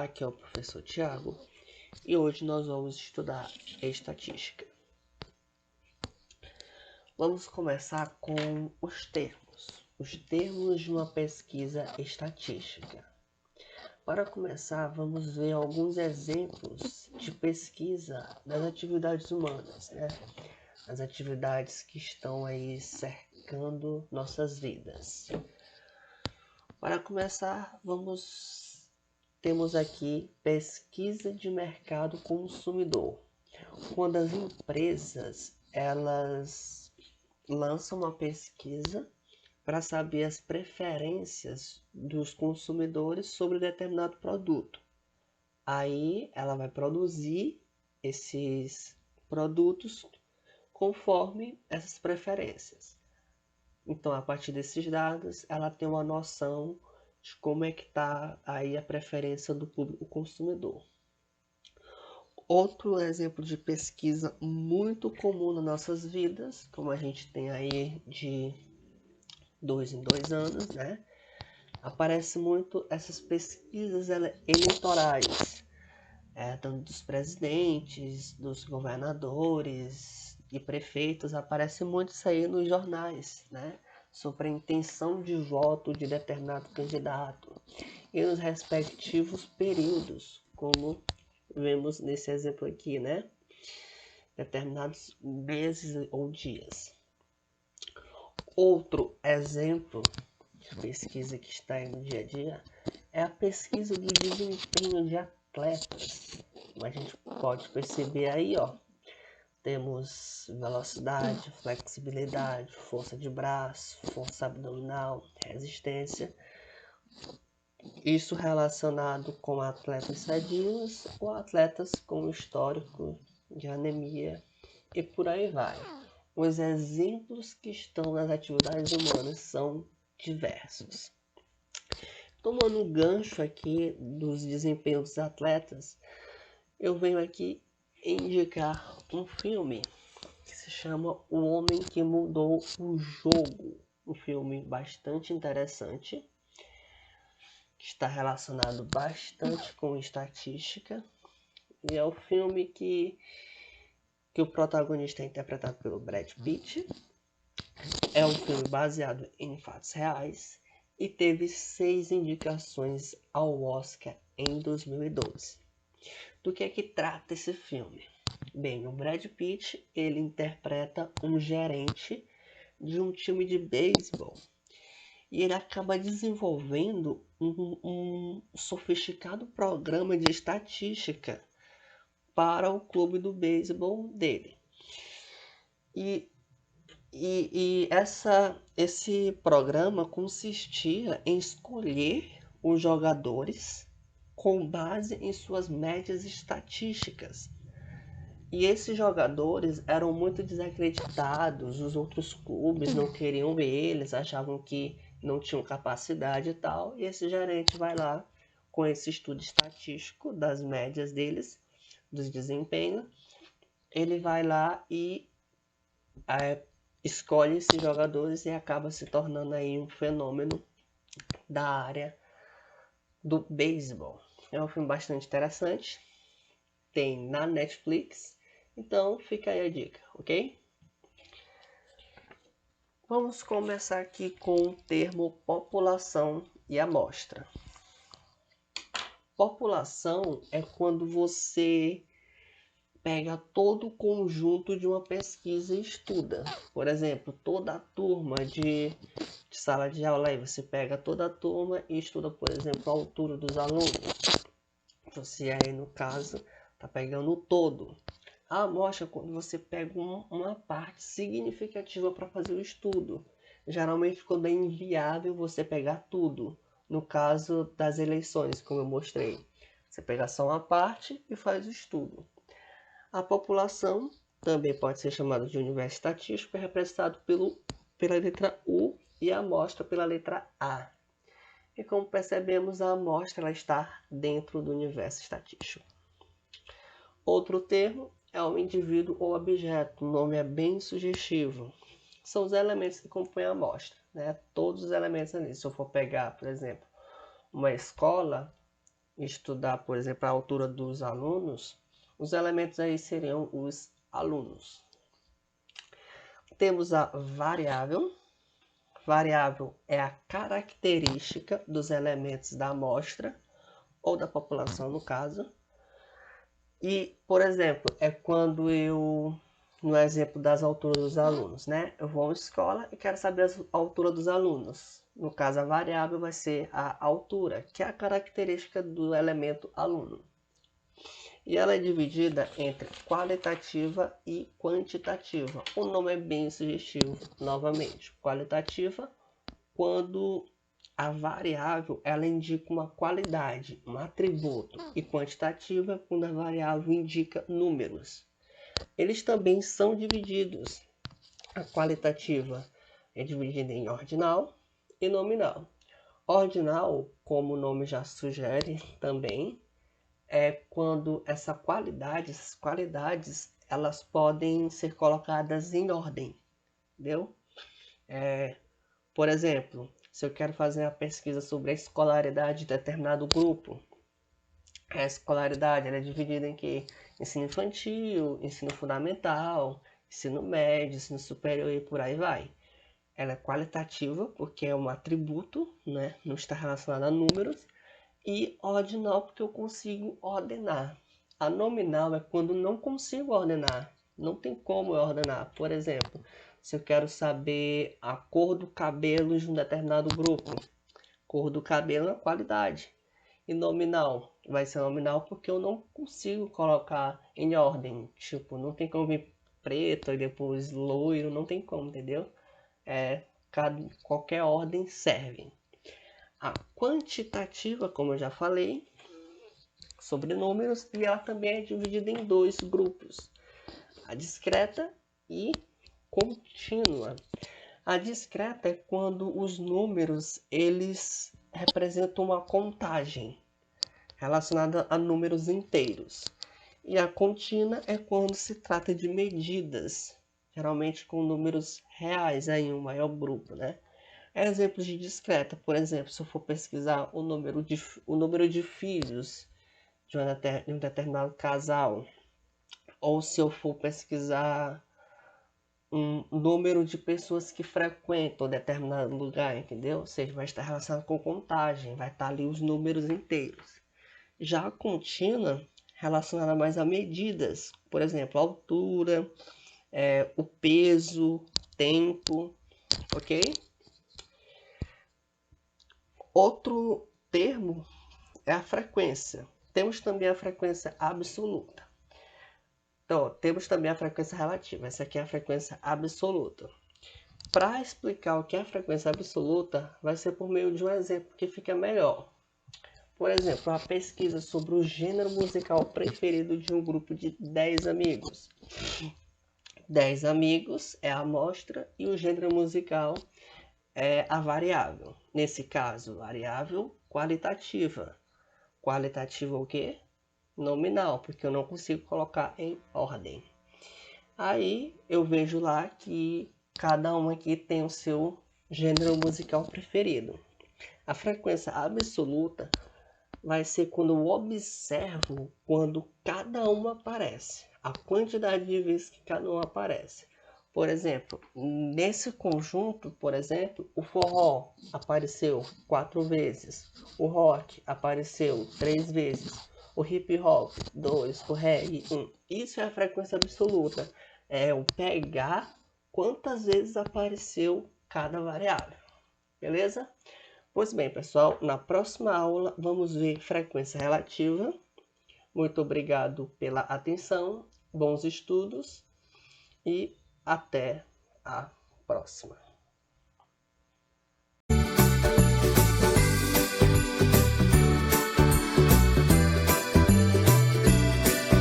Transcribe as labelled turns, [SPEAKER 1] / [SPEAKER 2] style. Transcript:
[SPEAKER 1] Aqui é o professor Tiago e hoje nós vamos estudar estatística. Vamos começar com os termos de uma pesquisa estatística. Para começar, vamos ver alguns exemplos de pesquisa das atividades humanas, as atividades que estão aí cercando nossas vidas. Para começar, temos aqui pesquisa de mercado consumidor. Quando as empresas elas lançam uma pesquisa para saber as preferências dos consumidores sobre determinado produto. Aí ela vai produzir esses produtos conforme essas preferências. Então, a partir desses dados, ela tem uma noção de como é que está aí a preferência do público consumidor. Outro exemplo de pesquisa muito comum nas nossas vidas, como a gente tem aí de 2 em 2 anos, aparece muito essas pesquisas eleitorais, tanto dos presidentes, dos governadores e prefeitos, aparece muito isso aí nos jornais, sobre a intenção de voto de determinado candidato e nos respectivos períodos, como vemos nesse exemplo aqui, determinados meses ou dias. Outro exemplo de pesquisa que está aí no dia a dia é a pesquisa do desempenho de atletas. Como a gente pode perceber aí, temos velocidade, flexibilidade, força de braço, força abdominal, resistência. Isso relacionado com atletas sadios ou atletas com histórico de anemia e por aí vai. Os exemplos que estão nas atividades humanas são diversos. Tomando um gancho aqui dos desempenhos dos atletas, eu venho aqui indicar um filme que se chama O Homem que Mudou o Jogo. Um filme bastante interessante, que está relacionado bastante com estatística. E é o filme que o protagonista é interpretado pelo Brad Pitt. É um filme baseado em fatos reais e teve 6 indicações ao Oscar em 2012. Do que é que trata esse filme? Bem, o Brad Pitt, ele interpreta um gerente de um time de beisebol e ele acaba desenvolvendo um sofisticado programa de estatística para o clube do beisebol dele. Esse programa consistia em escolher os jogadores com base em suas médias estatísticas. E esses jogadores eram muito desacreditados, os outros clubes não queriam eles, achavam que não tinham capacidade e tal. E esse gerente vai lá com esse estudo estatístico das médias deles, dos desempenhos. Ele vai lá e escolhe esses jogadores e acaba se tornando aí um fenômeno da área do beisebol. É um filme bastante interessante, tem na Netflix, então fica aí a dica, ok? Vamos começar aqui com o termo população e amostra. População é quando você pega todo o conjunto de uma pesquisa e estuda. Por exemplo, toda a turma de sala de aula, aí você pega toda a turma e estuda, por exemplo, a altura dos alunos. Você aí, no caso, está pegando o todo. A amostra é quando você pega uma parte significativa para fazer o estudo. Geralmente, quando é inviável você pegar tudo. No caso das eleições, como eu mostrei. Você pega só uma parte e faz o estudo. A população também pode ser chamada de universo estatístico, é representado pela letra U e a amostra pela letra A. E como percebemos, a amostra ela está dentro do universo estatístico. Outro termo é o indivíduo ou objeto. O nome é bem sugestivo. São os elementos que compõem a amostra, Todos os elementos ali. Se eu for pegar, por exemplo, uma escola, estudar, por exemplo, a altura dos alunos, os elementos aí seriam os alunos. Temos a variável. Variável é a característica dos elementos da amostra, ou da população no caso. E, por exemplo, é quando no exemplo das alturas dos alunos, né? Eu vou à escola e quero saber a altura dos alunos. No caso, a variável vai ser a altura, que é a característica do elemento aluno. E ela é dividida entre qualitativa e quantitativa. O nome é bem sugestivo, novamente. Qualitativa, quando a variável ela indica uma qualidade, um atributo, e quantitativa quando a variável indica números. Eles também são divididos. A qualitativa é dividida em ordinal e nominal. Ordinal, como o nome já sugere também, é quando essas qualidades elas podem ser colocadas em ordem, entendeu? Por exemplo, se eu quero fazer uma pesquisa sobre a escolaridade de determinado grupo, a escolaridade ela é dividida em que? Ensino infantil, ensino fundamental, ensino médio, ensino superior e por aí vai. Ela é qualitativa porque é um atributo, né? Não está relacionado a números. E ordinal porque eu consigo ordenar. A nominal é quando não consigo ordenar. Não tem como eu ordenar. Por exemplo, se eu quero saber a cor do cabelo de um determinado grupo. Cor do cabelo é qualidade. E nominal vai ser nominal porque eu não consigo colocar em ordem. Tipo, não tem como vir preto e depois loiro. Não tem como, entendeu? Qualquer ordem serve. A quantitativa, como eu já falei, sobre números, e ela também é dividida em dois grupos, a discreta e contínua. A discreta é quando os números eles representam uma contagem relacionada a números inteiros. E a contínua é quando se trata de medidas, geralmente com números reais em um maior grupo, né? Exemplos de discreta, por exemplo, se eu for pesquisar o número de filhos de um determinado casal, ou se eu for pesquisar um número de pessoas que frequentam determinado lugar, entendeu? Ou seja, vai estar relacionado com contagem, vai estar ali os números inteiros. Já a contínua, relacionada mais a medidas, por exemplo, a altura, o peso, tempo, ok? Outro termo é a frequência. Temos também a frequência absoluta. Então, temos também a frequência relativa. Essa aqui é a frequência absoluta. Para explicar o que é a frequência absoluta, vai ser por meio de um exemplo que fica melhor. Por exemplo, a pesquisa sobre o gênero musical preferido de um grupo de 10 amigos. 10 amigos é a amostra e o gênero musical é a variável. Nesse caso, variável qualitativa. Qualitativa o quê? Nominal, porque eu não consigo colocar em ordem. Aí eu vejo lá que cada um aqui tem o seu gênero musical preferido. A frequência absoluta vai ser quando eu observo quando cada um aparece, a quantidade de vezes que cada um aparece. Por exemplo, nesse conjunto, por exemplo, o forró apareceu 4 vezes, o rock apareceu 3 vezes, o hip hop 2, o reggae 1. Isso é a frequência absoluta. É o pegar quantas vezes apareceu cada variável. Beleza? Pois bem, pessoal, na próxima aula vamos ver frequência relativa. Muito obrigado pela atenção, bons estudos e até a próxima.